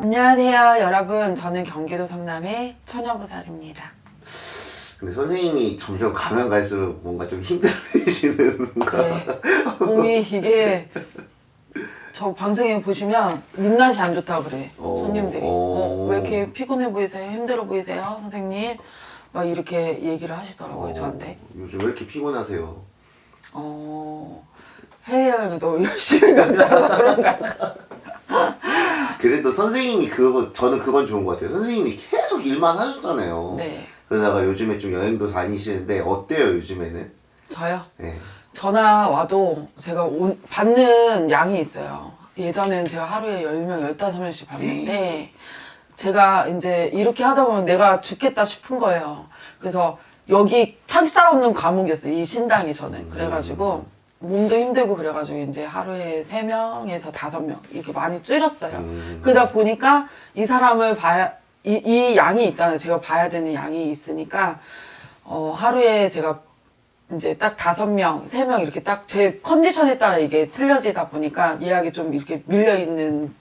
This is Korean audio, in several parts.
안녕하세요 여러분, 저는 경기도 성남의 처녀보살입니다. 근데 선생님이 점점 가면 갈수록 뭔가 좀 힘들어지시는 네, 몸이 이게 저 방송에 보시면 민낯이 안 좋다고 그래 손님들이. 왜 이렇게 피곤해 보이세요? 힘들어 보이세요? 선생님 막 이렇게 얘기를 하시더라고요 저한테. 요즘 왜 이렇게 피곤하세요? 해외여행을 너무 열심히 갔다가 그런가. 그래도 선생님이 저는 그건 좋은 것 같아요. 선생님이 계속 일만 하셨잖아요. 네. 그러다가 요즘에 좀 여행도 다니시는데 어때요 요즘에는? 저요? 네. 전화 와도 제가 받는 양이 있어요. 예전에는 제가 하루에 10명, 15명씩 받는데 제가 이제 이렇게 하다 보면 내가 죽겠다 싶은 거예요. 그래서 여기 창살 없는 과목이었어요. 이 신당이 저는. 그래가지고 몸도 힘들고 그래가지고 이제 하루에 3명에서 5명 이렇게 많이 줄였어요. 그러다 보니까 이 사람을 이 양이 있잖아요. 제가 봐야 되는 양이 있으니까 하루에 제가 이제 딱 5명, 3명 이렇게 딱 제 컨디션에 따라 이게 틀려지다 보니까 예약이 좀 이렇게 밀려있는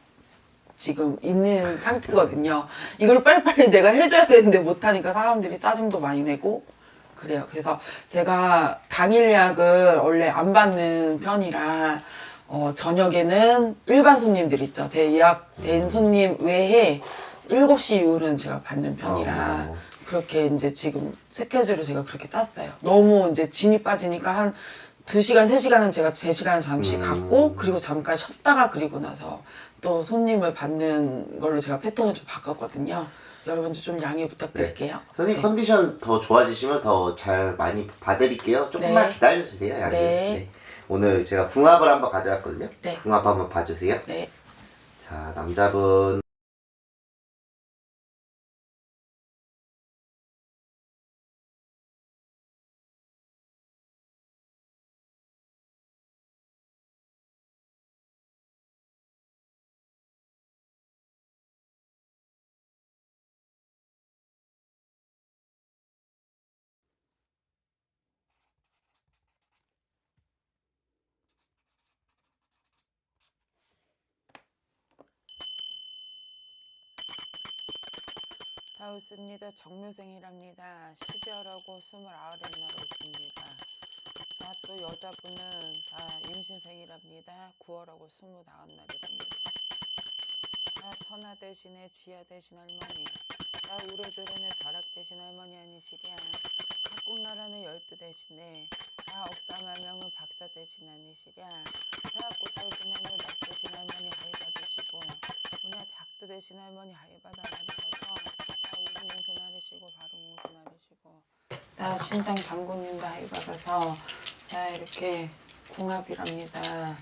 지금 있는 상태거든요. 이걸 빨리빨리 내가 해줘야 되는데 못하니까 사람들이 짜증도 많이 내고 그래요. 그래서 제가 당일 예약을 원래 안 받는 편이라 저녁에는 일반 손님들 있죠. 제 예약된 손님 외에 7시 이후로는 제가 받는 편이라 그렇게 이제 지금 스케줄을 제가 그렇게 짰어요. 너무 이제 진이 빠지니까 한 2시간, 3시간은 제가 제 시간을 잠시 갖고 그리고 잠깐 쉬었다가 그리고 나서 또 손님을 받는 걸로 제가 패턴을 좀 바꿨거든요. 여러분들 좀 양해 부탁드릴게요. 네. 선생님 컨디션 더 좋아지시면 더 잘 많이 봐드릴게요. 조금만 네. 기다려주세요. 양해. 네. 오늘 제가 궁합을 한번 가져왔거든요. 네. 궁합 한번 봐주세요. 네. 자, 남자분. 다 있습니다. 정묘생이랍니다. 12월하고 29날 있습니다. 또 여자분은 다 임신생이랍니다. 9월하고 29날이랍니다. 천하 대신에 지하 대신 할머니. 우레조련의 벼락 대신 할머니 아니시랴. 각국나라는 12 대신에 억사마명은 박사 대신 아니시랴. 꽃 대신에는 낙 대신 할머니 하이 받으시고 작두 대신 할머니 하이 받아 나르셔서 우승공수 나르시고 바로공수 나르시고 신장 장군님도 하이 받아서 이렇게 궁합이랍니다.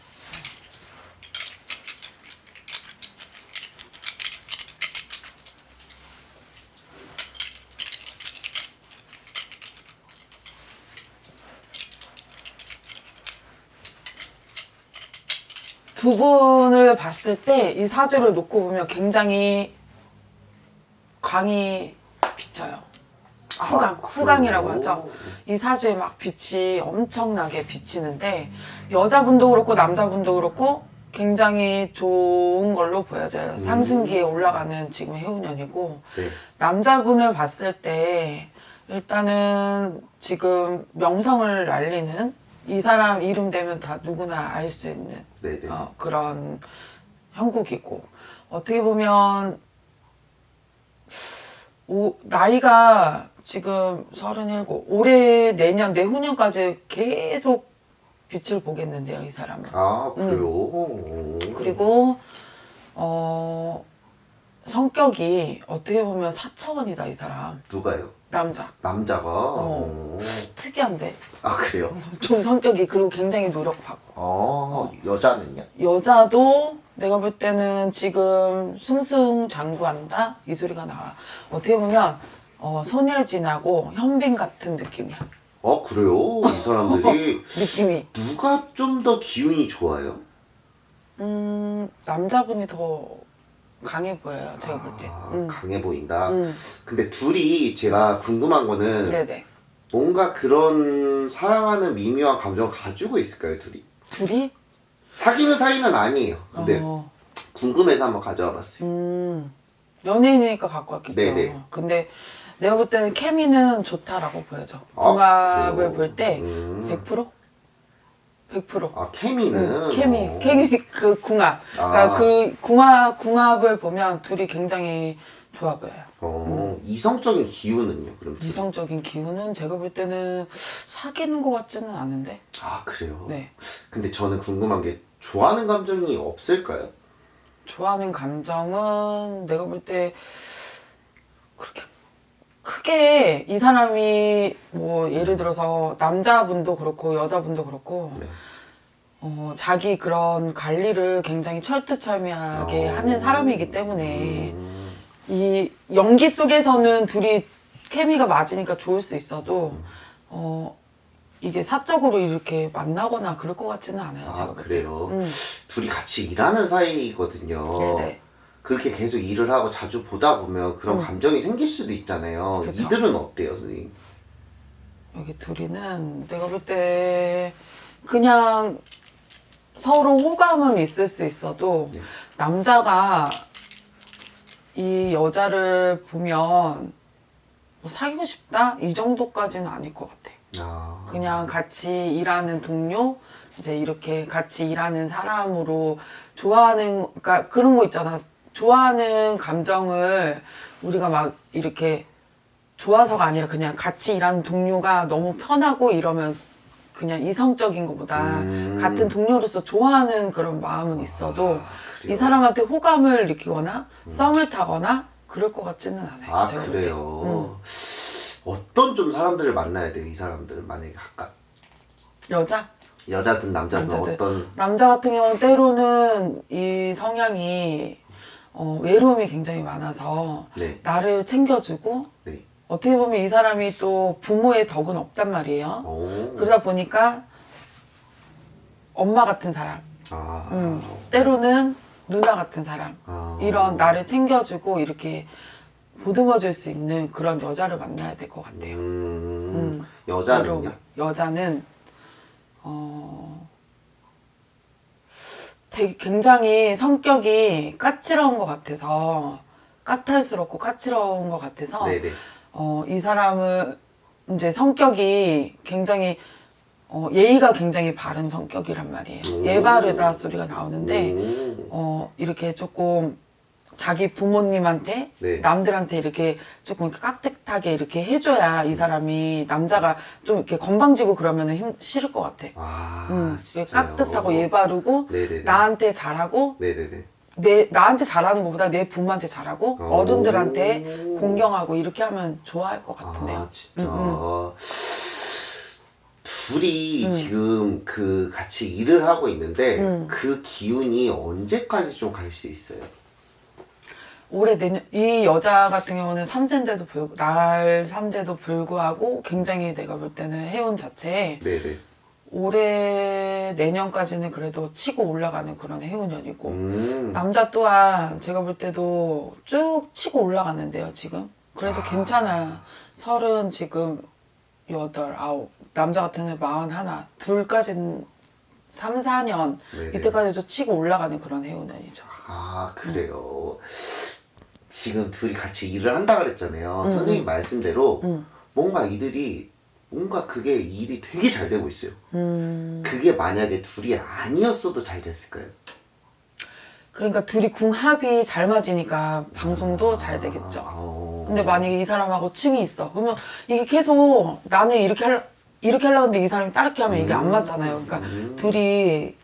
두 분을 봤을 때 이 사주를 놓고 보면 굉장히 광이 비쳐요. 후광이라고 하죠. 이 사주에 막 빛이 엄청나게 비치는데 여자분도 그렇고 남자분도 그렇고 굉장히 좋은 걸로 보여져요. 상승기에 올라가는 지금 해운년이고 네. 남자분을 봤을 때 일단은 지금 명성을 날리는 이 사람 이름 되면 다 누구나 알 수 있는 그런 형국이고 어떻게 보면 나이가 지금 37 올해 내년 내후년까지 계속 빛을 보겠는데요 이 사람은. 그래요? 그리고 성격이 어떻게 보면 사차원이다 이 사람. 누가요? 남자가? 특이한데. 그래요? 좀 성격이 그리고 굉장히 노력하고. 여자는요? 여자도 내가 볼 때는 지금 승승장구한다 이 소리가 나와. 어떻게 보면 손예진하고 현빈 같은 느낌이야. 그래요? 이 사람들이 느낌이. 누가 좀 더 기운이 좋아요? 남자분이 더 강해 보여요 제가 볼 때. 강해 보인다. 근데 둘이 제가 궁금한 거는 네네. 뭔가 그런 사랑하는 미묘한 감정을 가지고 있을까요, 둘이? 둘이? 사귀는 사이는 아니에요. 근데 궁금해서 한번 가져와 봤어요. 연예인이니까 갖고 왔겠죠. 네네. 근데 내가 볼 때는 케미는 좋다라고 보여져. 아, 궁합을 그래요? 볼 때 100%? 100%. 아, 케미는? 케미 그 궁합. 그러니까 그 궁합을 보면 둘이 굉장히 좋아 보여요. 이성적인 기운은요? 그럼 이성적인 기운은 제가 볼 때는 사귀는 것 같지는 않은데. 아, 그래요? 네. 근데 저는 궁금한 게 좋아하는 감정이 없을까요? 좋아하는 감정은 내가 볼 때 그렇게 크게 이 사람이 뭐 예를 들어서 남자분도 그렇고 여자분도 그렇고 네. 자기 그런 관리를 굉장히 철두철미하게 하는 사람이기 때문에 이 연기 속에서는 둘이 케미가 맞으니까 좋을 수 있어도 이게 사적으로 이렇게 만나거나 그럴 것 같지는 않아요. 제가 아, 볼 때. 그래요? 둘이 같이 일하는 사이거든요. 네네. 그렇게 계속 일을 하고 자주 보다 보면 그런 감정이 생길 수도 있잖아요. 그쵸. 이들은 어때요, 선생님? 여기 둘이는 내가 볼 때 그냥 서로 호감은 있을 수 있어도 남자가 이 여자를 보면 뭐 사귀고 싶다? 이 정도까지는 아닐 것 같아. 아, 그냥 같이 일하는 동료, 이제 이렇게 같이 일하는 사람으로 좋아하는, 그러니까 그런 거 있잖아. 좋아하는 감정을 우리가 막 이렇게 좋아서가 아니라 그냥 같이 일하는 동료가 너무 편하고 이러면 그냥 이성적인 것보다 같은 동료로서 좋아하는 그런 마음은 있어도 그래요? 이 사람한테 호감을 느끼거나 썸을 타거나 그럴 것 같지는 않아요. 아, 제가 볼 때. 그래요? 어떤 좀 사람들을 만나야 돼요, 이 사람들은? 만약에 각각. 여자? 여자든 남자든 남자들. 어떤. 남자 같은 경우는 때로는 이 성향이 외로움이 굉장히 많아서 네. 나를 챙겨주고 네. 어떻게 보면 이 사람이 또 부모의 덕은 없단 말이에요. 오. 그러다 보니까 엄마 같은 사람, 아. 때로는 누나 같은 사람, 아. 이런 나를 챙겨주고 이렇게 보듬어줄 수 있는 그런 여자를 만나야 될 것 같아요. 여자는요? 외로움. 여자는 되게 굉장히 성격이 까칠한 것 같아서 까탈스럽고 까칠한 것 같아서 네네. 이 사람은 이제 성격이 굉장히 예의가 굉장히 바른 성격이란 말이에요. 예 바르다 소리가 나오는데 이렇게 조금 자기 부모님한테 네. 남들한테 이렇게 조금 이렇게 깍듯하게 이렇게 해줘야 이 사람이 남자가 좀 이렇게 건방지고 그러면은 싫을 것 같아. 아, 이게 진짜요? 깍듯하고 예 바르고 네네네. 나한테 잘하고 네네네. 나한테 잘하는 것보다 내 부모한테 잘하고 어른들한테 공경하고 이렇게 하면 좋아할 것 같은데요. 아, 진짜. 둘이 지금 그 같이 일을 하고 있는데 그 기운이 언제까지 좀 갈 수 있어요? 올해 내년 이 여자 같은 경우는 삼재인데도 불구 날 삼재도 불구하고 굉장히 내가 볼 때는 해운 자체에 네네. 올해 내년까지는 그래도 치고 올라가는 그런 해운년이고 음. 남자 또한 제가 볼 때도 쭉 치고 올라가는데요 지금 그래도 괜찮아. 30 지금 8, 9 남자 같은 애 41 둘까지는 3, 4년 네네. 이때까지도 치고 올라가는 그런 해운년이죠. 아, 그래요. 지금 둘이 같이 일을 한다 그랬잖아요. 선생님 말씀대로 뭔가 이들이 뭔가 그게 일이 되게 잘 되고 있어요. 그게 만약에 둘이 아니었어도 잘 됐을까요? 그러니까 둘이 궁합이 잘 맞으니까 방송도 잘 되겠죠. 근데 만약에 이 사람하고 층이 있어. 그러면 이게 계속 나는 이렇게 하려고 하는데 이 사람이 따르게 하면 이게 안 맞잖아요. 그러니까 둘이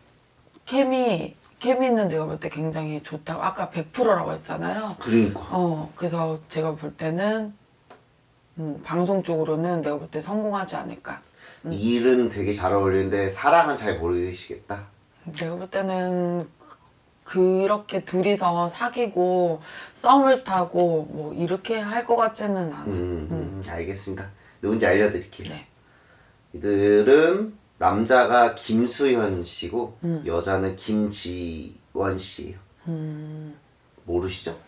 케미는 내가 볼 때 굉장히 좋다고. 아까 100%라고 했잖아요. 그러니까. 그래서 제가 볼 때는 방송 쪽으로는 내가 볼 때 성공하지 않을까. 일은 되게 잘 어울리는데 사랑은 잘 모르시겠다. 내가 볼 때는 그렇게 둘이서 사귀고 썸을 타고 뭐 이렇게 할 것 같지는 않아. 알겠습니다. 누군지 알려드릴게요. 네. 이들은 남자가 김수현 씨고 여자는 김지원 씨예요. 모르시죠?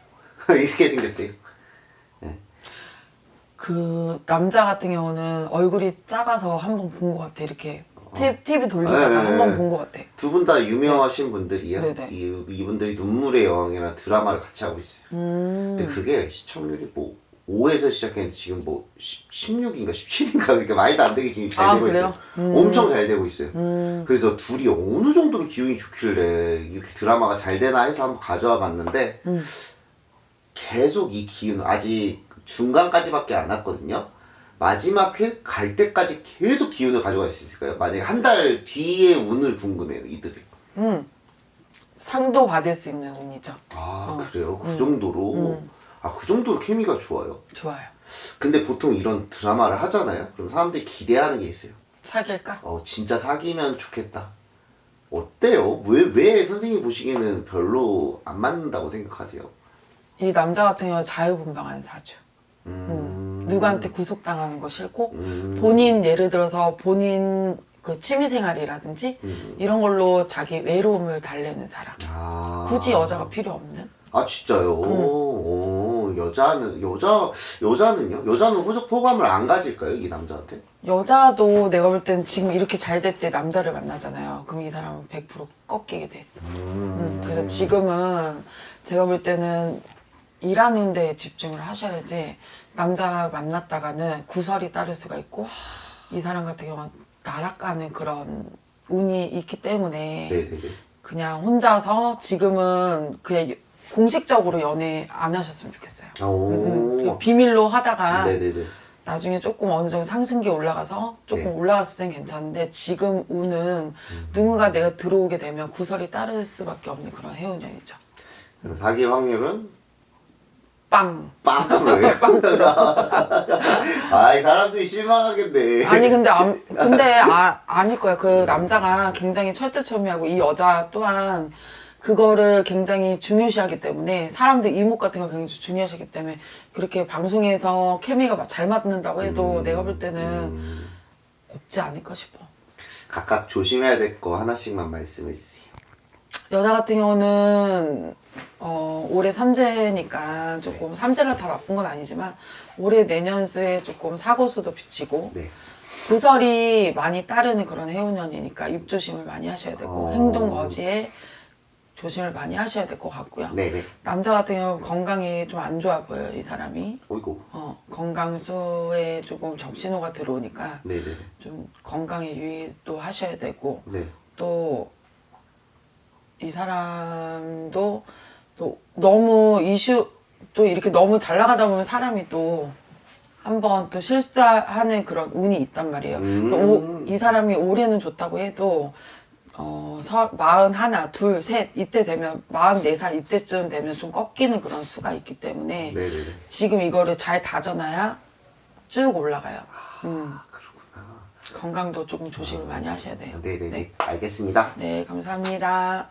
이렇게 생겼어요. 그 남자 같은 경우는 얼굴이 작아서 한 번 본 것 같아. 이렇게 TV 돌리다가 네, 한 번 네. 본 것 같아. 두 분 다 유명하신 분들이에요. 네네. 이분들이 눈물의 여왕이라는 드라마를 같이 하고 있어요. 근데 그게 시청률이 뭐 5에서 시작했는데 지금 뭐 16인가 17인가 그러니까 말도 안 되게 지금 잘 아, 되고 그래요? 있어요. 엄청 잘 되고 있어요. 그래서 둘이 어느 정도로 기운이 좋길래 이렇게 드라마가 잘 되나 해서 한번 가져와 봤는데 계속 이 기운 아직 중간까지밖에 안 왔거든요. 마지막 회 갈 때까지 계속 기운을 가져갈 수 있을까요? 만약에 한 달 뒤의 운을 궁금해요, 이들이. 상도 받을 수 있는 운이죠. 아, 그래요? 그 정도로? 아, 그 정도로 케미가 좋아요. 좋아요. 근데 보통 이런 드라마를 하잖아요? 그럼 사람들이 기대하는 게 있어요. 사귈까? 진짜 사귀면 좋겠다. 어때요? 왜 선생님 보시기에는 별로 안 맞는다고 생각하세요? 이 남자 같은 경우는 자유분방한 사주. 누구한테 구속당하는 거 싫고 본인 예를 들어서 본인 그 취미생활이라든지 이런 걸로 자기 외로움을 달래는 사람. 아. 굳이 여자가 필요 없는. 아, 진짜요? 여자는요? 여자는 호감을 안 가질까요? 이 남자한테? 여자도 내가 볼 땐 지금 이렇게 잘 될 때 남자를 만나잖아요. 그럼 이 사람은 100% 꺾이게 돼 있어. 그래서 지금은 제가 볼 때는 일하는 데에 집중을 하셔야지 남자 만났다가는 구설이 따를 수가 있고 이 사람 같은 경우는 날아가는 그런 운이 있기 때문에 네네네. 그냥 혼자서 지금은 그냥 공식적으로 연애 안 하셨으면 좋겠어요. 오. 비밀로 하다가 네네네. 나중에 조금 어느 정도 상승기 올라가서 조금 네. 올라갔을 땐 괜찮은데 지금 운은 누군가 내가 들어오게 되면 구설이 따를 수밖에 없는 그런 해운년이죠. 그럼 사귈 확률은 빵! 빵프로예요. 빵프로. 아, 이 사람들이 실망하겠네. 아니 근데 아닐 거야. 그 남자가 굉장히 철두철미하고 이 여자 또한 그거를 굉장히 중요시하기 때문에 사람들 이목 같은 거 굉장히 중요시하기 때문에 그렇게 방송에서 케미가 잘 맞는다고 해도 내가 볼 때는 없지 않을까 싶어. 각각 조심해야 될 거 하나씩만 말씀해 주세요. 여자 같은 경우는 올해 삼재니까 조금 삼재를 다 나쁜 건 아니지만 올해 내년수에 조금 사고수도 비치고 네. 구설이 많이 따르는 그런 해운년이니까 입조심을 많이 하셔야 되고 행동 거지에 조심을 많이 하셔야 될 것 같고요. 네네. 남자 같은 경우 건강이 좀 안 좋아 보여요, 이 사람이. 어이구. 건강수에 조금 적신호가 들어오니까 네네. 좀 건강에 유의도 하셔야 되고 네. 또 이 사람도 또 너무 또 이렇게 너무 잘 나가다 보면 사람이 또 한번 또 실수하는 그런 운이 있단 말이에요. 그래서 이 사람이 올해는 좋다고 해도 41, 2, 3 이때 되면 44살 이때쯤 되면 좀 꺾이는 그런 수가 있기 때문에 네네네. 지금 이거를 잘 다져놔야 쭉 올라가요. 그렇구나. 건강도 조금 조심을 많이 하셔야 돼요. 네네네. 알겠습니다. 네, 감사합니다.